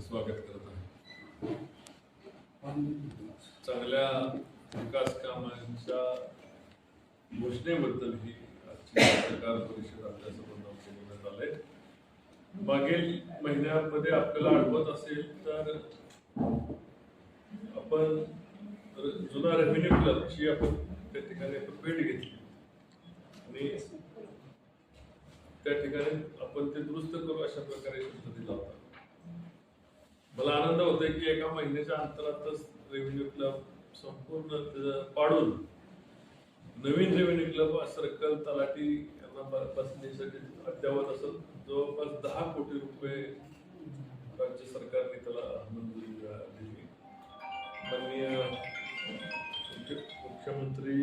स्वागत करत आहे. चांगल्या विकास कामांच्या घोषणेबद्दल ही आजची पत्रकार परिषद आपल्या समोर बोलण्यात आलंय. मागील महिन्यामध्ये आपल्याला आठवत असेल तर आपण जुना रेव्हेन्यू क्लबची आपण त्या ठिकाणी भेट घेतली आणि त्या ठिकाणी आपण ते दुरुस्त करू अशा प्रकारे शब्द दिला होता. मला आनंद होतोय की एका महिन्याच्या अंतरातच रेव्हेन्यू क्लब संपूर्ण पाडून नवीन रेव्हेन्यू क्लब सर्कल तलाठी यांना बसण्यासाठी अद्यावत असं जवळपास 10 कोटी रुपये राज्य सरकारने त्याला मंजुरी दिली. माननीय मुख्यमंत्री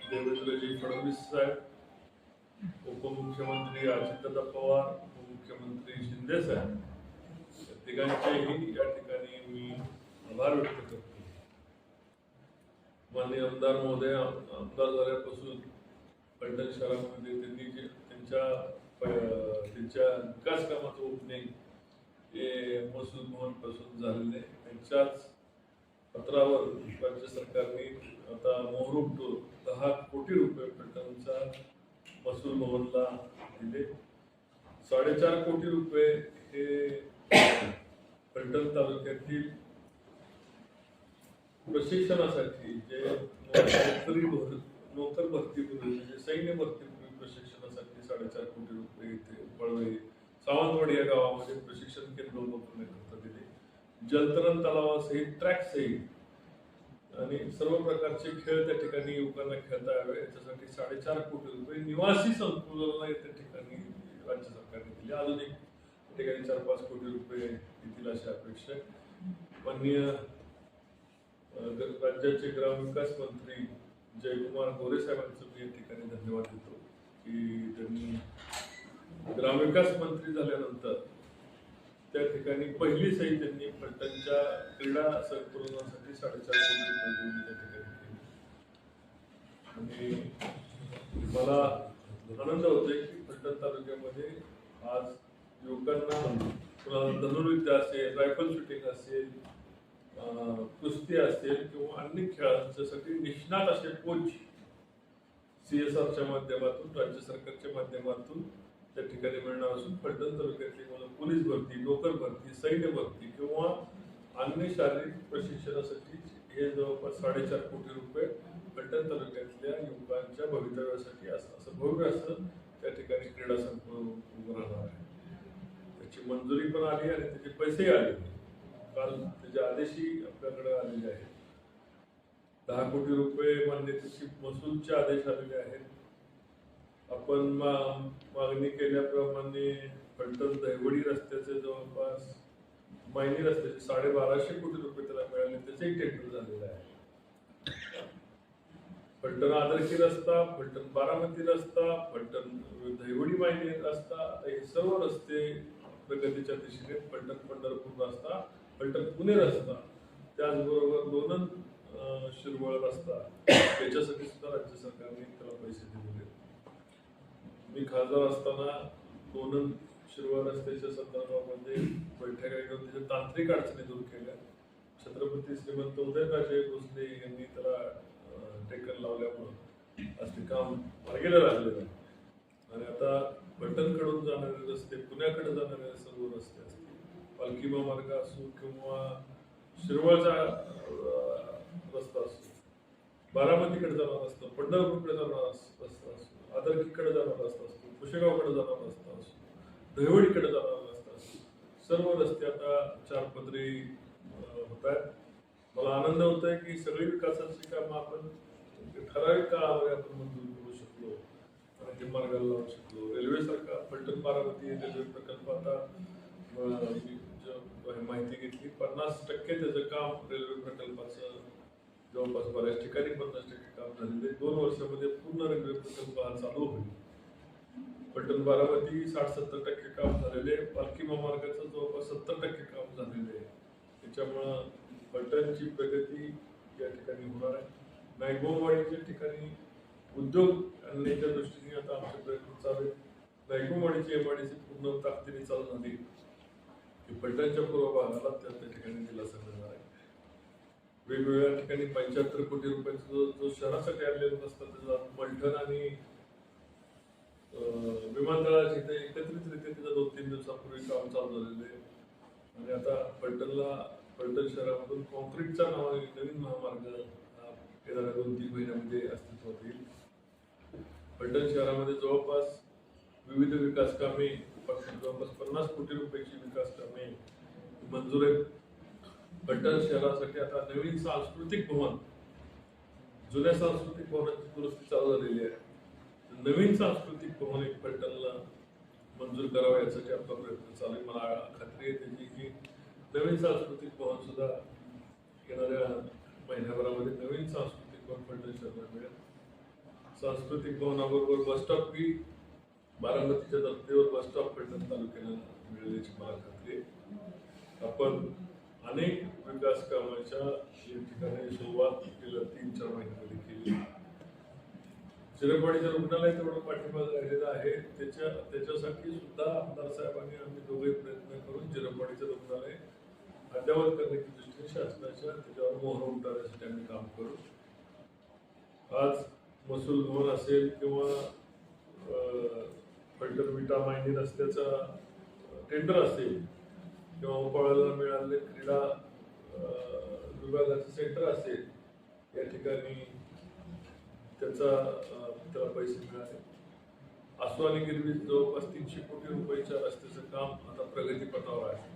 देवेंद्रजी फडणवीस साहेब, उपमुख्यमंत्री अजितदादा पवार, उपमुख्यमंत्री शिंदे साहेब तिघांचेही या ठिकाणी मी आभार व्यक्त करतो. माननीय आमदार महोदय आमदार झाल्यापासून फलटण शहरामध्ये त्यांनी जे त्यांच्या विकास कामाचं ओपनिंग हे महसूल भवन पासून झालेले त्यांच्याच पत्रावर राज्य सरकारने आता मोहर 10 कोटी रुपये फलटणच्या महसूल भवनला दिले. 4.5 कोटी रुपये हे फलटण तालुक्यातील प्रशिक्षणासाठी जे नोकर भरती म्हणजे सैन्य भरती प्रशिक्षणासाठी 4.5 कोटी रुपये इथे पळवई सावंतवाडी या गावामध्ये प्रशिक्षण केंद्र उभं करण्याकरता दिले. जलतरण तलावासहित ट्रॅक सहित आणि सर्व प्रकारचे खेळ त्या ठिकाणी युवकांना खेळता यावे याच्यासाठी 4.5 कोटी रुपये निवासी संकुलाला त्या ठिकाणी राज्य सरकारने दिले. अजून एक त्या ठिकाणी 4-5 कोटी रुपये येतील अशी अपेक्षा. माननीय राज्याचे ग्रामविकास मंत्री जयकुमार गोरे साहेबांचं मी या ठिकाणी धन्यवाद देतो की त्यांनी ग्रामविकास मंत्री झाल्यानंतर त्या ठिकाणी पहिली सही त्यांनी फलटणच्या क्रीडा संकुलनासाठी 4.5 कोटी रुपये त्या ठिकाणी आणि मला आनंद होतोय की फलटण तालुक्यामध्ये आज युवकांना धनुर्विद्या असेल, रायफल शूटिंग असेल, कुस्ती असेल किंवा अन्य खेळांच्यासाठी निष्णात असे कोच CSRच्या माध्यमातून राज्य सरकारच्या माध्यमातून त्या ठिकाणी मिळणार असून फलटण तालुक्यातली मला पोलीस भरती, नोकर भरती, सैन्य भरती किंवा अन्य शारीरिक प्रशिक्षणासाठी हे जवळपास 4.5 कोटी रुपये फलटण तालुक्यातल्या युवकांच्या भवितव्यासाठी असं भव्य असं त्या ठिकाणी क्रीडा संकुल उभं राहणार आहे. त्याची मंजुरी पण आली आणि त्याचे पैसेही आले. काल त्याचे आदेशही आपल्याकडे आलेले आहेत. 10 कोटी रुपये मान्यतेची महसूलचे आदेश आलेले आहेत. आपण मागणी केल्याप्रमाणे फलटण दहिवडी रस्त्याचे जवळपास मायनी रस्त्याचे 1250 कोटी रुपये त्याला मिळाले. त्याचेही टेंडर झालेलं आहे. फलटण आदरकी रस्ता, फलटण बारामती रस्ता, फलटण दहिवडी मायनी रस्ता हे सर्व रस्ते प्रगतीच्या दिशेने. फलटण पंढरपूर रस्ता, फलटण पुणे रस्ता, त्याचबरोबर लोणंद शिरवळ रस्ता त्याच्यासाठी सुद्धा राज्य सरकारने त्याला पैसे दिलेले. मी खासदार असताना लोणंद शिरवळ रस्त्याच्या संदर्भामध्ये बैठका घेऊन त्याच्या तांत्रिक अडचणी दूर केल्या. छत्रपती श्रीमंत उदयनराजे भोसले यांनी त्याला टेकन लावल्यामुळे आज ते काम मार्गेला लागलेलं आहे. आणि आता फलटणकडून जाणारे रस्ते, पुण्याकडे जाणारे सर्व रस्ते असतील, पालखी महामार्ग असो किंवा शिरवळचा रस्ता असो, बारामतीकडे जाणारा रस्ता, पंढरपूरकडे जाणारा रस्ता असो, आदरकीकडे जाणारा रस्ता असतो, कुशेगावकडे जाणारा रस्ता असो, दहिवडीकडे जाणारा रस्ता असतो, सर्व रस्ते आता 4 पदरी होत आहेत. मला आनंद होत आहे की सगळी विकासाची कामं आपण ठराविक काळामध्ये आपण मंजूर करू शकलो आणि ते मार्गाला लावू शकलो. रेल्वे सारखा फलटण बारामती रेल्वे प्रकल्प आता माहिती घेतली 50% त्याचं काम रेल्वे प्रकल्पाचं जवळपास बऱ्याच ठिकाणी 50% काम झालेले. 2 वर्षामध्ये पूर्ण रेल्वे प्रकल्प हा चालू होईल. फलटण बारामती 60-70% काम झालेले. पालखी महामार्गाचं जवळपास 70% काम झालेले आहे. त्याच्यामुळं फलटणची प्रगती या ठिकाणी होणार आहे. नायगोमवाडीच्या ठिकाणी उद्योग आणण्याच्या दृष्टीने आता आमचे प्रयत्न चालू आहेत. गायकवाडीची MIDC पूर्ण ताकदीने चालू झाली की फलटणच्या पूर्व भागाला त्या ठिकाणी दिलासा मिळणार आहे. वेगवेगळ्या ठिकाणी 75 कोटी रुपयाचा जो शहरासाठी आणलेला असतात त्याचा फलटण आणि विमानतळाच्या इथे एकत्रितरित्या त्याचं 2-3 दिवसापूर्वी काम चालू झालेलं आहे. आणि आता फलटण शहरामधून कॉन्क्रीटचा नावाने नवीन महामार्ग येणाऱ्या 2-3 महिन्यामध्ये अस्तित्वात येईल. फलटण शहरामध्ये जवळपास विविध विकास कामे जवळपास 50 कोटी रुपयाची विकास कामे मंजूर आहेत. फलटण शहरासाठी आता नवीन सांस्कृतिक भवन, जुन्या सांस्कृतिक भवनाची दुरुस्ती चालू झालेली आहे. नवीन सांस्कृतिक भवन एक फलटणला मंजूर करावं यासाठी आपला प्रयत्न चालू आहे. मला खात्री आहे त्याची की नवीन सांस्कृतिक भवन सुद्धा येणाऱ्या महिन्याभरामध्ये नवीन सांस्कृतिक भवन फलटण शहराला मिळेल. सांस्कृतिक भवनाबरोबर बस स्टॉप बी बारामतीच्या धर्तीवर बस स्टॉप फलटण तालुक्याला मिळेल याची मला खात्री आहे. आपण अनेक विकास कामाच्या या ठिकाणी सुरुवात गेल्या 3-4 महिन्यामध्ये केली. चिरपवाडीचं रुग्णालय तेवढं पाठीमागे राहिलेलं आहे. त्याच्यासाठी सुद्धा आमदार साहेबांनी आम्ही दोघे प्रयत्न करून चिरपवाडीचं रुग्णालय अद्ययावत करण्याच्या दृष्टीने शासनाच्या त्याच्यावर मोहर उमटवण्यासाठी आम्ही काम करू. आज महसूल भवन असेल किंवा फलटण विटा मायनी रस्त्याचा टेंडर असेल किंवा उपळाला मिळालेले क्रीडा विभागाचं सेंटर असेल या ठिकाणी त्याला पैसे मिळाले. आसू आणि गिरवीत जवळपास 300 कोटी रुपयाच्या रस्त्याचं काम आता प्रगतीपथावर आहे.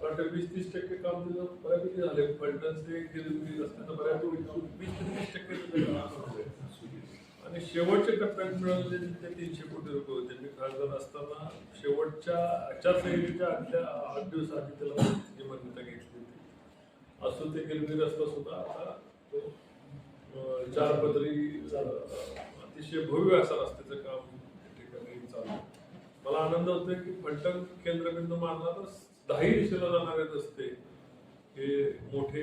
वाटतं 20-30% काम त्याचं बऱ्यापैकी झाले. फलटण ते गिरवी रस्त्याचं बऱ्यापैकी 20-30% आणि शेवटच्या टप्प्यात मिळालेले ते 300 कोटी रुपये होते. मी खासदार असताना शेवटच्या आचारसंहितेच्या आदल्या 8 दिवस आधी त्याला मान्यता घेतली होती. आसू ते गिरवी रस्ता सुद्धा आता तो 4 पदरी अतिशय भव्य असा रस्त्याचं काम त्या ठिकाणी चालू. मला आनंद होतोय की फलटण केंद्रबिंदू मानला तर 10 दिशेला जाणारे रस्ते हे मोठे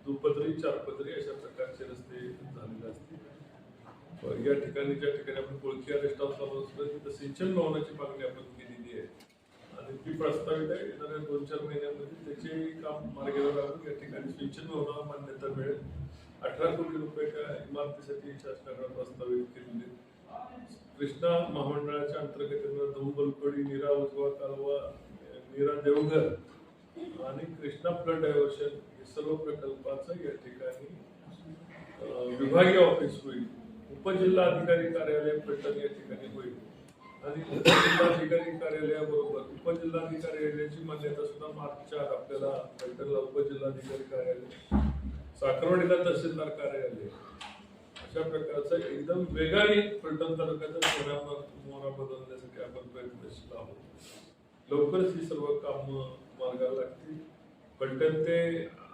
दुपदरी 4 पदरी अशा प्रकारचे रस्ते झालेले असतील. या ठिकाणी ज्या ठिकाणी आपण कोळखी रेस्ट हाऊस चालू असतो तिथं सिंचन भवनाची मागणी आपण केलेली आहे आणि ती प्रस्तावित आहे. येणाऱ्या 2-4 महिन्यामध्ये त्याचे काम मार्गाला लागून या ठिकाणी सिंचन भवनाला मान्यता मिळेल. 18 कोटी रुपये त्या इमारतीसाठी शासनाकडे प्रस्तावित केलेले. कृष्णा महामंडळाच्या अंतर्गत धुंबलकोडी, नीरा उजवा कालवा, नीरा देवघर आणि कृष्णा फ्लड डायव्हर्शन हे सर्व प्रकल्पाचं या ठिकाणी विभागीय ऑफिस होईल. उपजिल्हाधिकारी कार्यालय फलटण या ठिकाणी होईल आणि उपजिल्हाधिकारी कार्यालयाबरोबर उपजिल्हाधिकारी मान्यता सुद्धा मार्च 4 आपल्याला फलटणला उपजिल्हाधिकारी कार्यालय, साखरवाडीला तहसीलदार कार्यालय अशा प्रकारचं एकदम वेगाने फलटण तालुक्याचा मोहरा बदलण्यासाठी आपण प्रयत्नशील आहोत. लवकरच ही सर्व काम मार्गाला लागतील. फलटण ते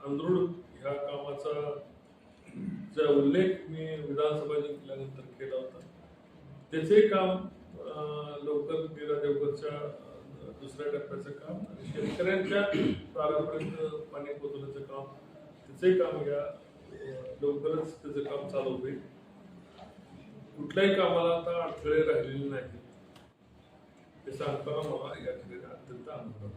अंधरुड ह्या कामाचा उल्लेख मी विधानसभा जिंकल्यानंतर केला होता. त्याचे काम लवकर नीरा देवघरच्या दुसऱ्या टप्प्याचं काम आणि शेतकऱ्यांच्या दारापर्यंत पाणी पोहोचवण्याचं काम त्याचे काम या लवकरच त्याचं काम चालू होईल. कुठल्याही कामाला आता अडथळे राहिलेले नाही हे सांगताना मला या ठिकाणी अत्यंत आनंद